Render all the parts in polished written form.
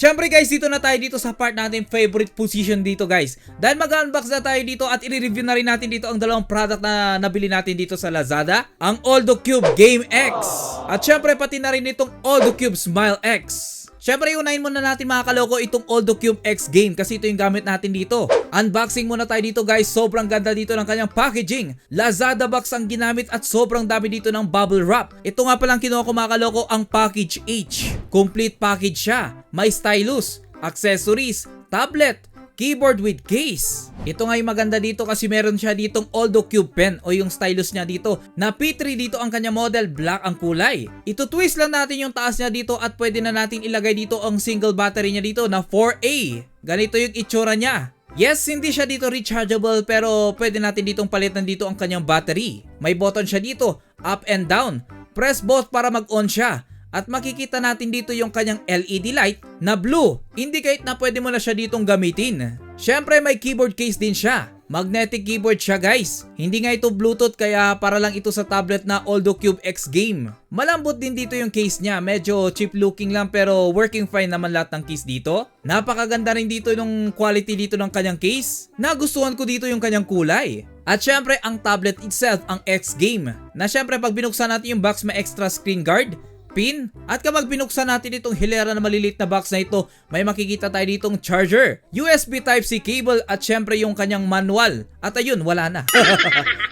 Syempre guys, dito na tayo dito sa part natin favorite position dito guys. Dahil mag-unbox na tayo dito at i-review na rin natin dito ang dalawang product na nabili natin dito sa Lazada. Ang Aldo Cube Game X. At syempre pati na rin itong Aldo Cube Smile X. Syempre unahin muna natin mga kaloko itong Aldo Cube X game kasi ito yung gamit natin dito. Unboxing muna tayo dito guys. Sobrang ganda dito ng kanyang packaging. Lazada box ang ginamit at sobrang dami dito ng bubble wrap. Ito nga palang kinuha ko mga kaloko, ang package H. Complete package siya. May stylus, accessories, tablet, keyboard with case. Ito nga yung maganda dito kasi meron siya ditong Aldo Cube pen o yung stylus niya dito na P3 dito ang kanya model, black ang kulay. Ito twist lang natin yung taas niya dito at pwede na natin ilagay dito ang single battery niya dito na 4A. Ganito yung itsura niya. Yes, hindi siya dito rechargeable pero pwede natin ditong palitan dito ang kanyang battery. May button siya dito, up and down. Press both para mag-on siya. At makikita natin dito yung kanyang LED light na blue. Indicate na pwede mo na siya ditong gamitin. Syempre may keyboard case din siya. Magnetic keyboard siya guys. Hindi nga ito Bluetooth kaya para lang ito sa tablet na Aldo Cube X game. Malambot din dito yung case niya. Medyo cheap looking lang pero working fine naman lahat ng case dito. Napakaganda rin dito yung quality dito ng kanyang case. Nagustuhan ko dito yung kanyang kulay. At syempre ang tablet itself, ang X game. Na syempre pag binuksan natin yung box may extra screen guard, pin, at kapag binuksan natin itong hilera na malilit na box na ito, may makikita tayo ditong charger, USB Type-C cable at syempre yung kanyang manual. At ayun, wala na.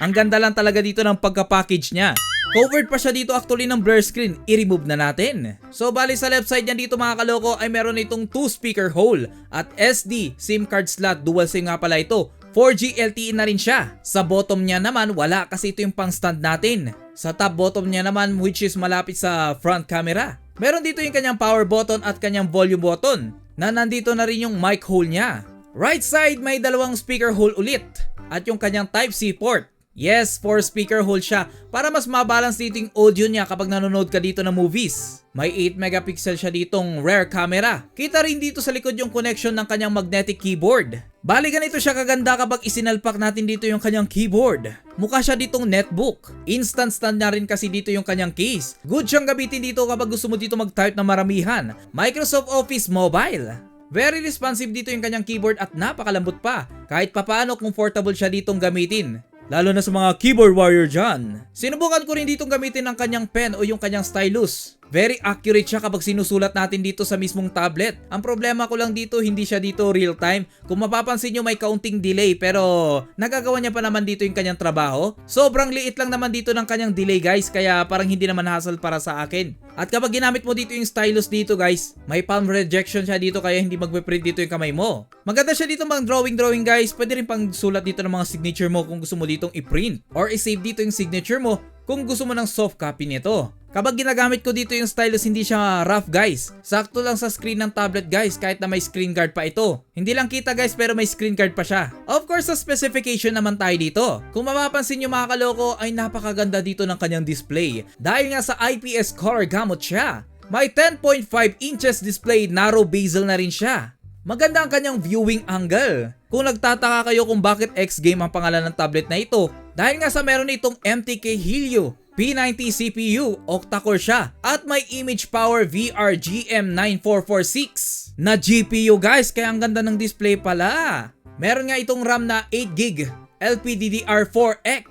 Ang ganda lang talaga dito ng pagka-package niya. Covered pa siya dito actually ng blur screen, i-remove na natin. So bali sa left side niya dito mga kaloko ay meron itong 2 speaker hole at SD SIM card slot, dual SIM nga pala ito. 4G LTE na rin siya. Sa bottom niya naman wala kasi ito yung pang stand natin. Sa top bottom niya naman which is malapit sa front camera. Meron dito yung kanyang power button at kanyang volume button na nandito na rin yung mic hole niya. Right side may dalawang speaker hole ulit at yung kanyang Type-C port. Yes, 4 speaker hole siya para mas mabalance dito yung audio niya kapag nanonood ka dito ng movies. May 8 megapixel siya ditong rear camera. Kita rin dito sa likod yung connection ng kanyang magnetic keyboard. Bali ganito siya kaganda kapag isinalpak natin dito yung kanyang keyboard. Mukha siya ditong netbook. Instant stand na rin kasi dito yung kanyang case. Good siyang gamitin dito kapag gusto mo dito mag-type na maramihan. Microsoft Office Mobile. Very responsive dito yung kanyang keyboard at napakalambot pa. Kahit papaano comfortable siya ditong gamitin. Lalo na sa mga keyboard warrior dyan. Sinubukan ko rin ditong gamitin ng kanyang pen o yung kanyang stylus. Very accurate siya kapag sinusulat natin dito sa mismong tablet. Ang problema ko lang dito, hindi siya dito real time. Kung mapapansin nyo may kaunting delay pero nagagawa niya pa naman dito yung kanyang trabaho. Sobrang liit lang naman dito ng kanyang delay guys kaya parang hindi naman hassle para sa akin. At kapag ginamit mo dito yung stylus dito guys, may palm rejection siya dito kaya hindi magpe-print dito yung kamay mo. Maganda siya dito mang drawing guys. Pwede rin pang sulat dito ng mga signature mo kung gusto mo ditong i-print. Or i-save dito yung signature mo kung gusto mo ng soft copy nito. Kapag ginagamit ko dito yung stylus hindi siya rough guys. Sakto lang sa screen ng tablet guys kahit na may screen guard pa ito. Hindi lang kita guys pero may screen guard pa siya. Of course sa specification naman tayo dito. Kung mapapansin nyo mga kaloko ay napakaganda dito ng kanyang display. Dahil nga sa IPS color gamut siya. May 10.5 inches display, narrow bezel na rin siya. Maganda ang kanyang viewing angle. Kung nagtataka kayo kung bakit X Game ang pangalan ng tablet na ito, dahil nga sa meron itong MTK Helio P90 CPU, octa-core siya, at may image power VRGM9446 na GPU guys, kaya ang ganda ng display pala. Meron nga itong RAM na 8GB LPDDR4X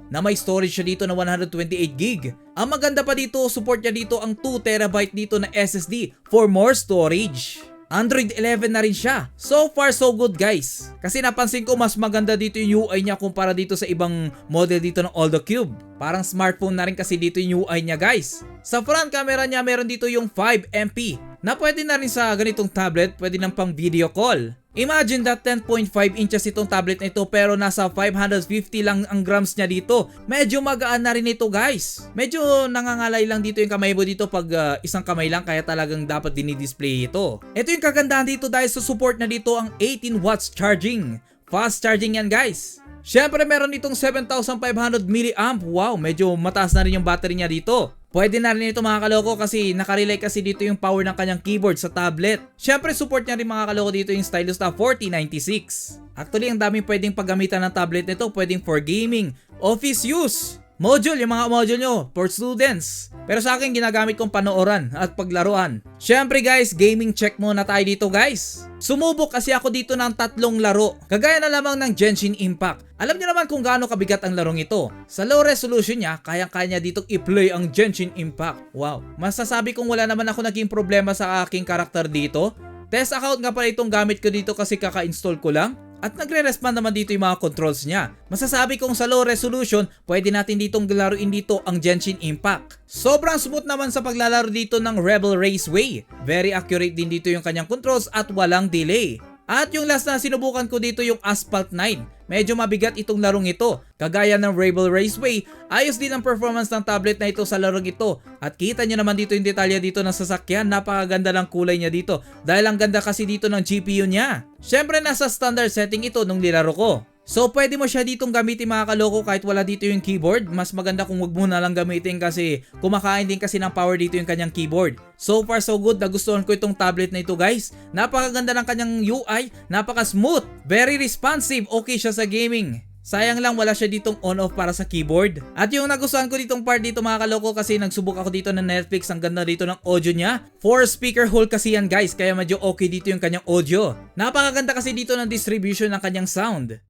na may storage siya dito na 128GB. Ang maganda pa dito, support niya dito ang 2TB dito na SSD for more storage. Android 11 na rin siya. So far so good guys. Kasi napansin ko mas maganda dito yung UI niya kumpara dito sa ibang model dito ng Aldo Cube. Parang smartphone na rin kasi dito yung UI niya guys. Sa front camera niya meron dito yung 5MP na pwede na rin sa ganitong tablet, pwede nang pang video call. Imagine that 10.5 inches itong tablet na ito pero nasa 550 lang ang grams niya dito. Medyo magaan na rin ito guys. Medyo nangangalay lang dito yung kamay mo dito pag isang kamay lang kaya talagang dapat dinidisplay ito. Ito yung kagandahan dito dahil sa support na dito ang 18 watts charging. Fast charging yan guys. Syempre meron itong 7,500 mAh. Wow, medyo mataas na rin yung battery niya dito. Pwede na rin ito mga kaloko kasi nakarelay kasi dito yung power ng kanyang keyboard sa tablet. Syempre support niya rin mga kaloko dito yung stylus na 4096. Actually ang daming pwedeng paggamitan ng tablet nito. Pwedeng for gaming, office use, module, yung mga module nyo for students. Pero sa akin, ginagamit kong panooran at paglaruan. Syempre guys, gaming check muna tayo dito guys. Sumubok kasi ako dito ng 3 laro. Kagaya na lamang ng Genshin Impact. Alam nyo naman kung gaano kabigat ang larong ito. Sa low resolution niya, kayang-kaya ditong i-play ang Genshin Impact. Wow, masasabi kong wala naman ako naging problema sa aking karakter dito. Test account nga pala itong gamit ko dito kasi kaka-install ko lang. At nagre-respond naman dito yung mga controls niya. Masasabi kong sa low resolution, pwede natin ditong laruin dito ang Genshin Impact. Sobrang smooth naman sa paglalaro dito ng Rebel Raceway. Very accurate din dito yung kanyang controls at walang delay. At yung last na sinubukan ko dito yung Asphalt 9. Medyo mabigat itong larong ito. Kagaya ng Rebel Raceway, ayos din ang performance ng tablet na ito sa larong ito. At kita nyo naman dito yung detalye dito ng sasakyan. Napakaganda ng kulay niya dito. Dahil ang ganda kasi dito ng GPU niya. Syempre nasa standard setting ito nung nilaro ko. So pwede mo siya ditong gamitin mga kaloko kahit wala dito yung keyboard. Mas maganda kung wag mo na lang gamitin kasi kumakain din kasi ng power dito yung kanyang keyboard. So far so good, nagustuhan ko itong tablet na ito guys. Napakaganda ng kanyang UI, napaka-smooth, very responsive, okay siya sa gaming. Sayang lang wala siya ditong on-off para sa keyboard. At yung nagustuhan ko ditong part dito mga kaloko kasi nagsubok ako dito ng Netflix. Ang ganda dito ng audio niya. 4 speaker hole kasi yan guys, kaya medyo okay dito yung kanyang audio. Napakaganda kasi dito ng distribution ng kanyang sound.